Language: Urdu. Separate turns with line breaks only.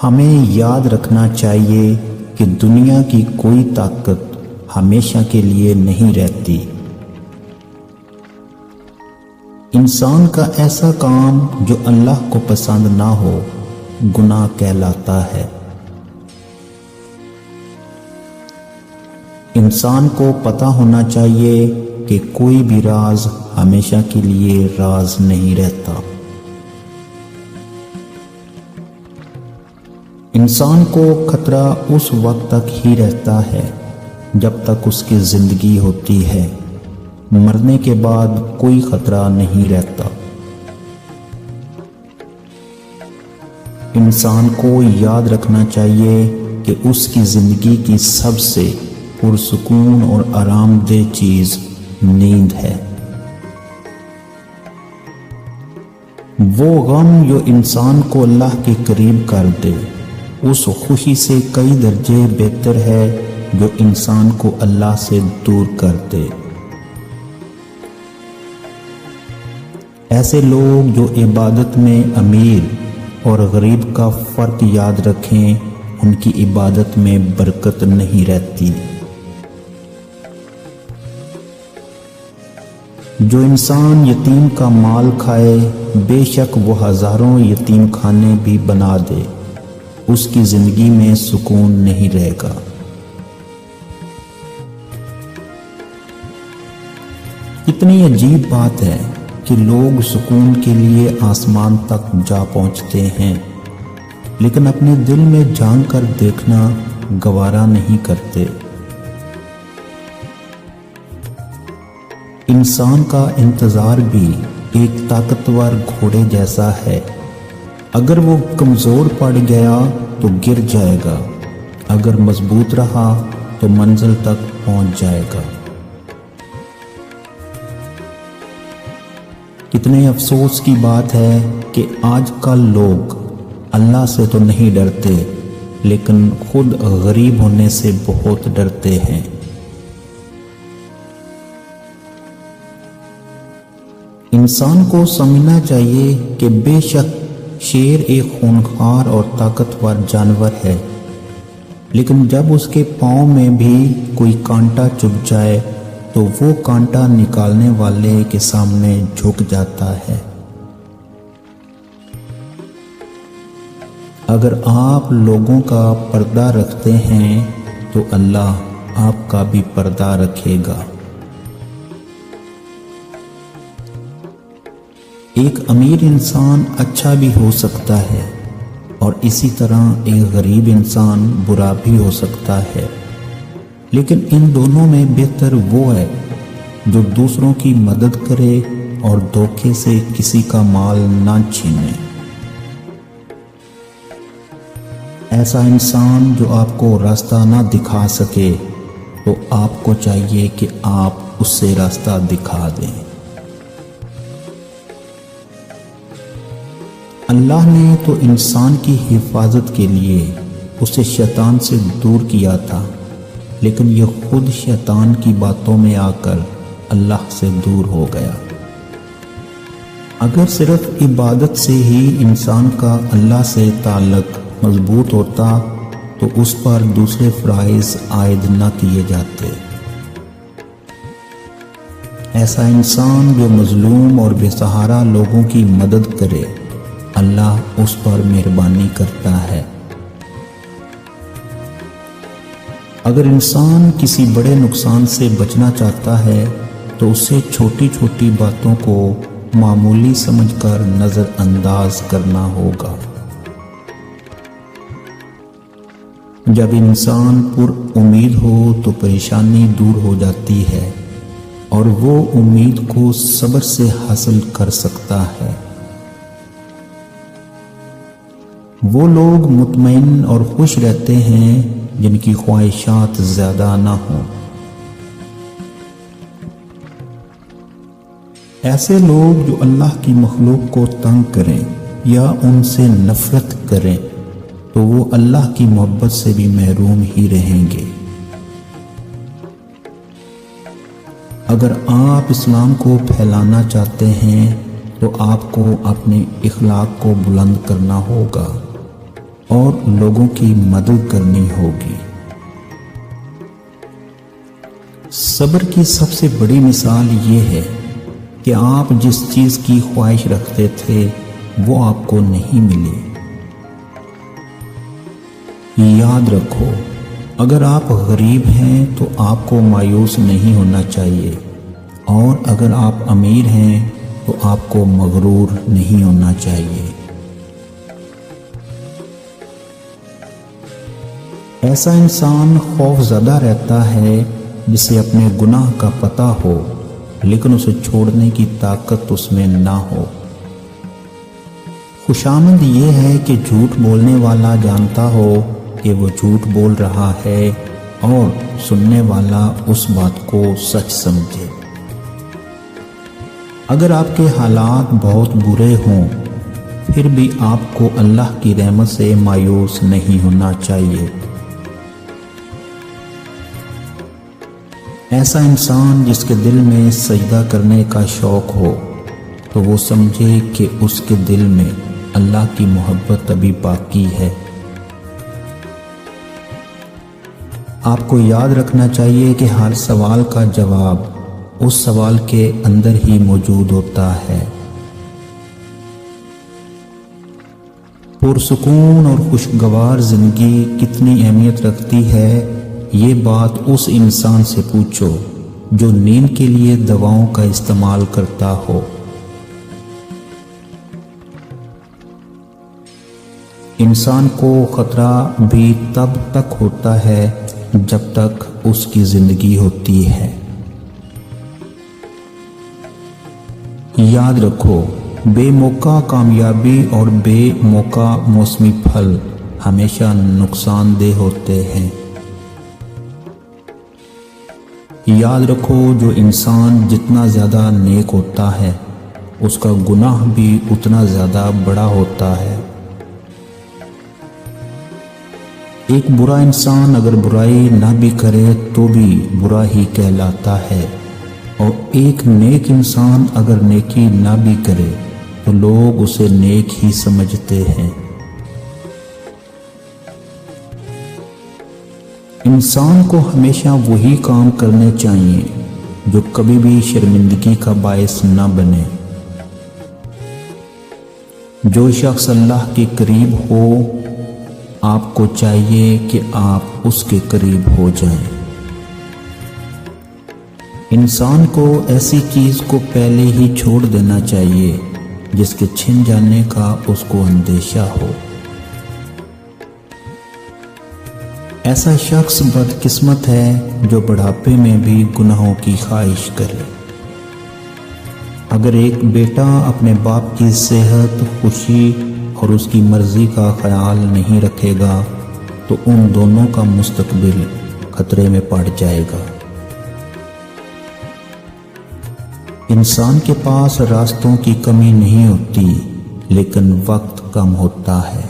ہمیں یاد رکھنا چاہیے کہ دنیا کی کوئی طاقت ہمیشہ کے لیے نہیں رہتی۔ انسان کا ایسا کام جو اللہ کو پسند نہ ہو گناہ کہلاتا ہے۔ انسان کو پتہ ہونا چاہیے کہ کوئی بھی راز ہمیشہ کے لیے راز نہیں رہتا۔ انسان کو خطرہ اس وقت تک ہی رہتا ہے جب تک اس کی زندگی ہوتی ہے، مرنے کے بعد کوئی خطرہ نہیں رہتا۔ انسان کو یاد رکھنا چاہیے کہ اس کی زندگی کی سب سے پرسکون اور آرام دہ چیز نیند ہے۔ وہ غم جو انسان کو اللہ کے قریب کر دے اس خوشی سے کئی درجے بہتر ہے جو انسان کو اللہ سے دور کر دے۔ ایسے لوگ جو عبادت میں امیر اور غریب کا فرق یاد رکھیں ان کی عبادت میں برکت نہیں رہتی۔ جو انسان یتیم کا مال کھائے بے شک وہ ہزاروں یتیم خانے بھی بنا دے، اس کی زندگی میں سکون نہیں رہے گا۔ اتنی عجیب بات ہے کہ لوگ سکون کے لیے آسمان تک جا پہنچتے ہیں لیکن اپنے دل میں جھانک کر دیکھنا گوارا نہیں کرتے۔ انسان کا انتظار بھی ایک طاقتور گھوڑے جیسا ہے، اگر وہ کمزور پڑ گیا تو گر جائے گا، اگر مضبوط رہا تو منزل تک پہنچ جائے گا۔ کتنے افسوس کی بات ہے کہ آج کل لوگ اللہ سے تو نہیں ڈرتے لیکن خود غریب ہونے سے بہت ڈرتے ہیں۔ انسان کو سمجھنا چاہیے کہ بے شک شیر ایک خونخوار اور طاقتور جانور ہے، لیکن جب اس کے پاؤں میں بھی کوئی کانٹا چبھ جائے تو وہ کانٹا نکالنے والے کے سامنے جھک جاتا ہے۔ اگر آپ لوگوں کا پردہ رکھتے ہیں تو اللہ آپ کا بھی پردہ رکھے گا۔ ایک امیر انسان اچھا بھی ہو سکتا ہے اور اسی طرح ایک غریب انسان برا بھی ہو سکتا ہے، لیکن ان دونوں میں بہتر وہ ہے جو دوسروں کی مدد کرے اور دھوکے سے کسی کا مال نہ چھینے۔ ایسا انسان جو آپ کو راستہ نہ دکھا سکے تو آپ کو چاہیے کہ آپ اس سے راستہ دکھا دیں۔ اللہ نے تو انسان کی حفاظت کے لیے اسے شیطان سے دور کیا تھا، لیکن یہ خود شیطان کی باتوں میں آ کر اللہ سے دور ہو گیا۔ اگر صرف عبادت سے ہی انسان کا اللہ سے تعلق مضبوط ہوتا تو اس پر دوسرے فرائض عائد نہ کیے جاتے۔ ایسا انسان جو مظلوم اور بے سہارا لوگوں کی مدد کرے اللہ اس پر مہربانی کرتا ہے۔ اگر انسان کسی بڑے نقصان سے بچنا چاہتا ہے تو اسے چھوٹی چھوٹی باتوں کو معمولی سمجھ کر نظر انداز کرنا ہوگا۔ جب انسان پر امید ہو تو پریشانی دور ہو جاتی ہے اور وہ امید کو صبر سے حاصل کر سکتا ہے۔ وہ لوگ مطمئن اور خوش رہتے ہیں جن کی خواہشات زیادہ نہ ہوں۔ ایسے لوگ جو اللہ کی مخلوق کو تنگ کریں یا ان سے نفرت کریں تو وہ اللہ کی محبت سے بھی محروم ہی رہیں گے۔ اگر آپ اسلام کو پھیلانا چاہتے ہیں تو آپ کو اپنے اخلاق کو بلند کرنا ہوگا۔ اور لوگوں کی مدد کرنی ہوگی۔ صبر کی سب سے بڑی مثال یہ ہے کہ آپ جس چیز کی خواہش رکھتے تھے وہ آپ کو نہیں ملی۔ یاد رکھو، اگر آپ غریب ہیں تو آپ کو مایوس نہیں ہونا چاہیے، اور اگر آپ امیر ہیں تو آپ کو مغرور نہیں ہونا چاہیے۔ ایسا انسان خوف زدہ رہتا ہے جسے اپنے گناہ کا پتہ ہو لیکن اسے چھوڑنے کی طاقت اس میں نہ ہو۔ خوشامد یہ ہے کہ جھوٹ بولنے والا جانتا ہو کہ وہ جھوٹ بول رہا ہے اور سننے والا اس بات کو سچ سمجھے۔ اگر آپ کے حالات بہت برے ہوں پھر بھی آپ کو اللہ کی رحمت سے مایوس نہیں ہونا چاہیے۔ ایسا انسان جس کے دل میں سجدہ کرنے کا شوق ہو تو وہ سمجھے کہ اس کے دل میں اللہ کی محبت ابھی باقی ہے۔ آپ کو یاد رکھنا چاہیے کہ ہر سوال کا جواب اس سوال کے اندر ہی موجود ہوتا ہے۔ پرسکون اور خوشگوار زندگی کتنی اہمیت رکھتی ہے یہ بات اس انسان سے پوچھو جو نیند کے لیے دواؤں کا استعمال کرتا ہو۔ انسان کو خطرہ بھی تب تک ہوتا ہے جب تک اس کی زندگی ہوتی ہے۔ یاد رکھو، بے موقع کامیابی اور بے موقع موسمی پھل ہمیشہ نقصان دہ ہوتے ہیں۔ یاد رکھو، جو انسان جتنا زیادہ نیک ہوتا ہے اس کا گناہ بھی اتنا زیادہ بڑا ہوتا ہے۔ ایک برا انسان اگر برائی نہ بھی کرے تو بھی برا ہی کہلاتا ہے، اور ایک نیک انسان اگر نیکی نہ بھی کرے تو لوگ اسے نیک ہی سمجھتے ہیں۔ انسان کو ہمیشہ وہی کام کرنے چاہیے جو کبھی بھی شرمندگی کا باعث نہ بنے۔ جو شخص اللہ کے قریب ہو آپ کو چاہیے کہ آپ اس کے قریب ہو جائیں۔ انسان کو ایسی چیز کو پہلے ہی چھوڑ دینا چاہیے جس کے چھن جانے کا اس کو اندیشہ ہو۔ ایسا شخص بدقسمت ہے جو بڑھاپے میں بھی گناہوں کی خواہش کرے۔ اگر ایک بیٹا اپنے باپ کی صحت، خوشی اور اس کی مرضی کا خیال نہیں رکھے گا تو ان دونوں کا مستقبل خطرے میں پڑ جائے گا۔ انسان کے پاس راستوں کی کمی نہیں ہوتی لیکن وقت کم ہوتا ہے۔